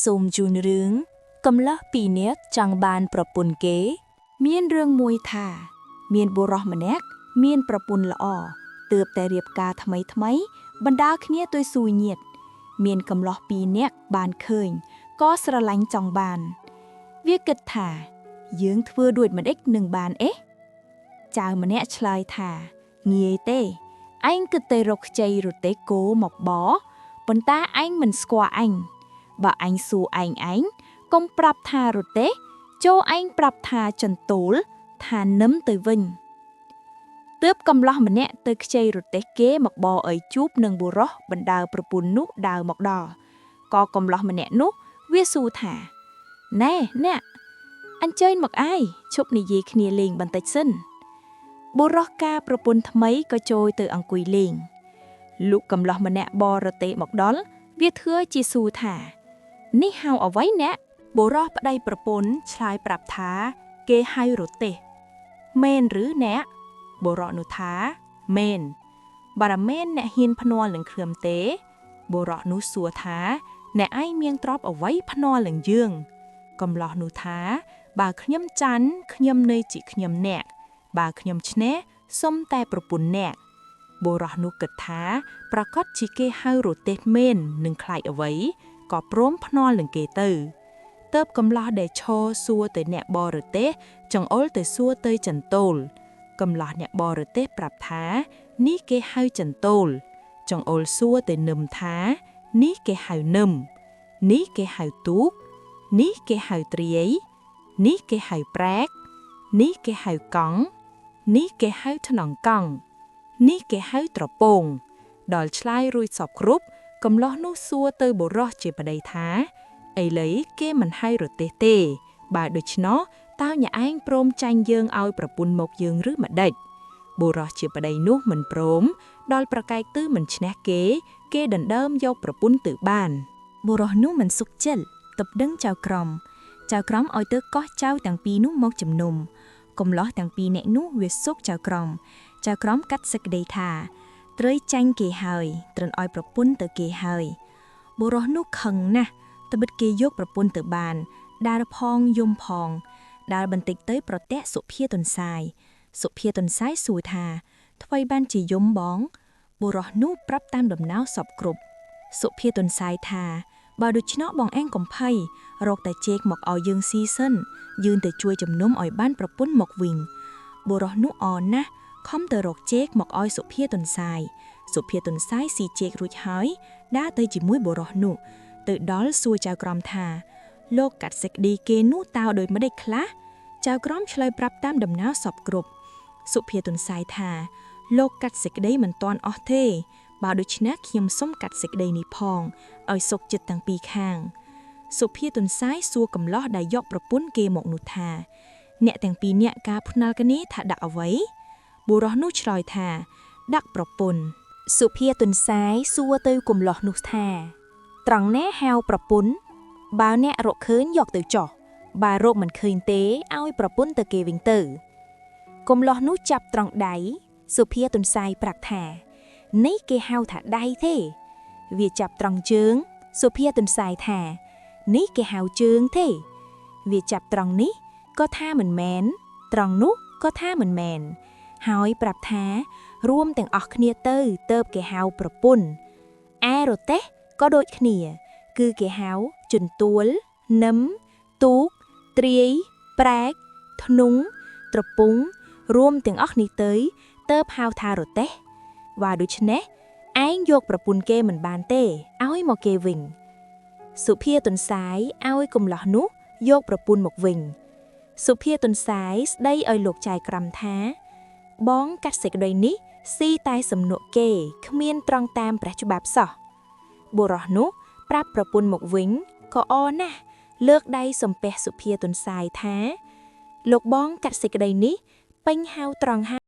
សូមជូនរឿងកំឡោះពីរនាក់ចង់បានប្រពន្ធគេមានរឿងមួយថាមានបុរសម្នាក់មានប្រពន្ធល្អទើបតែរៀបការថ្មីបណ្ដាគ្នាទៅស៊ូញាតិមានកំឡោះពីរនាក់បានឃើញក៏ស្រឡាញ់ចង់បានវាគិតថាយើងធ្វើដូចមិនអិចនឹងបានចៅម្នាក់ឆ្លើយថាងាយទេឯងគិតតែរកខ្ចីរទេះគោមកបប៉ុន្តែឯងមិនស្គាល់អញបើអញសួរឯងកុំប្រាប់ថារទេះចូលឯងប្រាប់ថាចន្ទោលថានឹមទៅវិញទើបកំឡោះម្នាក់ទៅខ្ចីរទេះគេមកបឲ្យជួបនឹងបុរសបណ្ដើប្រពន្ធនោះដើរមកដល់ក៏កំឡោះម្នាក់នោះវាសួរថាណែអ្នកអញ្ជើញមកឯងឈប់និយាយគ្នាលេងបន្តិចសិនបុរសការប្រពន្ធថ្មីក៏ចូលទៅអង្គុយលេងលុកកំឡោះម្នាក់បរទេះមកដល់វាធ្វើជាសួរថានេះហៅអ្វីអ្នកបុរសប្តីប្រពន្ធឆ្លើយប្រាប់ថាគេហៅរទេះមែនឬអ្នកបុរសនោះថាមែនបើមិនមែនអ្នកហ៊ានភ្នាល់នឹងគ្រាមទេបុរសនោះសួរថាអ្នកឯងមានទ្រព្យអ្វីភ្នាល់នឹងយើងកំឡោះនោះថាបើខ្ញុំចាន់ខ្ញុំនៅជាខ្ញុំអ្នកបើខ្ញុំឈ្នះសុំតែប្រពន្ធអ្នកបុរសនោះគិតថាប្រកាសជាគេហៅរទេះមែននឹងខ្លាចអ្វីក៏ព្រមភ្នាល់នឹងគេទៅទើបកំឡោះដែលឈរសួរទៅអ្នកបរទេះចង្អុលទៅសួរទៅចន្ទោលកំឡោះអ្នកបរទេះប្រាប់ថានេះគេហៅចន្ទោលចង្អុលសួរទៅនឹមថានេះគេហៅនឹមនេះគេហៅទូកនេះគេហៅត្រាយនេះគេហៅប្រែកនេះគេហៅកង់នេះគេហៅថ្នងកង់នេះគេហៅត្រពងដល់ឆ្លើយរួចសពគ្រប់កំឡោះនោះសួរទៅបុរសជាប្តីថាឥឡូវគេមិនហៅរទេះទេបើដូច្នោះតើអ្នកឯងព្រមចាញ់យើងឲ្យប្រពន្ធមកយើងឬម្ដេចបុរសជាប្តីនោះមិនព្រមដល់ប្រកែកទៅមិនឈ្នះគេដណ្ដើមយកប្រពន្ធទៅបានបុរសនោះមិនសុខចិត្តទើបដឹងចៅក្រមឲ្យទៅកោះចៅទាំងពីរនោះមកជំនុំកំឡោះទាំងពីរនាក់នោះវាសុកចៅក្រមកាត់សេចក្តីថាត្រូវចាញ់គេហើយត្រឹមឲ្យប្រពន្ធទៅគេហើយបុរសនោះខឹងណាស់ត្បិតគេយកប្រពន្ធទៅបានដើរផងយំផងដើរបន្តិចទៅប្រទះសុភាទន្សាយសួរថាថ្វីបានជាយំបងបុរសនោះប្រាប់តាមដំណើរសពគ្រប់សុភាទន្សាយថាបើដូច្នោះបងឯងកំភៃរកតែជែកមកឲ្យយើងស៊ីសិនយើងទៅជួយជំនុំឲ្យបានប្រពន្ធមកវិញបុរសនោះអរណាស់ខំទៅរកជែកមកឲ្យសុភាទន្សាយស៊ីជែករួចហើយដើរទៅជាមួយបុរសនោះទៅដល់សួរចៅក្រមថាលោកកាត់សេចក្តីគេនោះតើដោយម្ដេចខ្លះចៅក្រមឆ្លើយប្រាប់តាមដំណើរសពគ្រប់សុភាទន្សាយថាលោកកាត់សេចក្តីមិនទាន់អស់ទេបើដូច្នេះខ្ញុំសុំកាត់សេចក្តីនេះផងឲ្យសុខចិត្តទាំងពីរខាងសុភាទន្សាយសួរកំឡោះដែលយកប្រពន្ធគេមកនោះថាអ្នកទាំងពីរនាក់ការភ្នាល់គ្នាថាដាក់អ្វីបុរសនោះឆ្លើយថាដាក់ប្រពន្ធសុភាទន្សាយសួរទៅកំឡោះនោះថាត្រង់ណែហៅប្រពន្ធបើអ្នករកឃើញយកទៅចោះបើរកមិនឃើញទេឲ្យប្រពន្ធទៅគេវិញទៅកំឡោះនោះចាប់ត្រង់ដៃសុភាទន្សាយប្រាប់ថានេះគេហៅថាដៃទេវាចាប់ត្រង់ជើងសុភាទន្សាយថានេះគេហៅជើងទេវាចាប់ត្រង់នេះក៏ថាមិនមែនត្រង់នោះក៏ថាមិនមែនហើយប្រាប់ថារួមទាំងអស់គ្នាទៅគេហៅប្រពន្ធឯរទេះក៏ដូចគ្នាគឺគេហៅជន្ទួលនឹមទូកត្រាយប្រែកធ្នង់ត្រពងរួមទាំងអស់នេះទៅហៅថារទេះว่าដូច្នេះឯងយកប្រពន្ធគេមិនបានទេឲ្យមកគេវិញសុភាទន្សាយឲ្យកំឡោះនោះយកប្រពន្ធមកវិញសុភាទន្សាយស្ដីឲ្យលោកចៅក្រមថាបងកាត់សេចក្តីនេះស៊ីតែសំណក់គេគ្មានត្រង់តាមព្រះច្បាប់សោះបុរសនោះប្រាប់ប្រពន្ធមកវិញក៏អរណាស់លើកដៃសំពះសុភាទន្សាយថាលោកបងកាត់សេចក្តីនេះពេញហៅត្រង់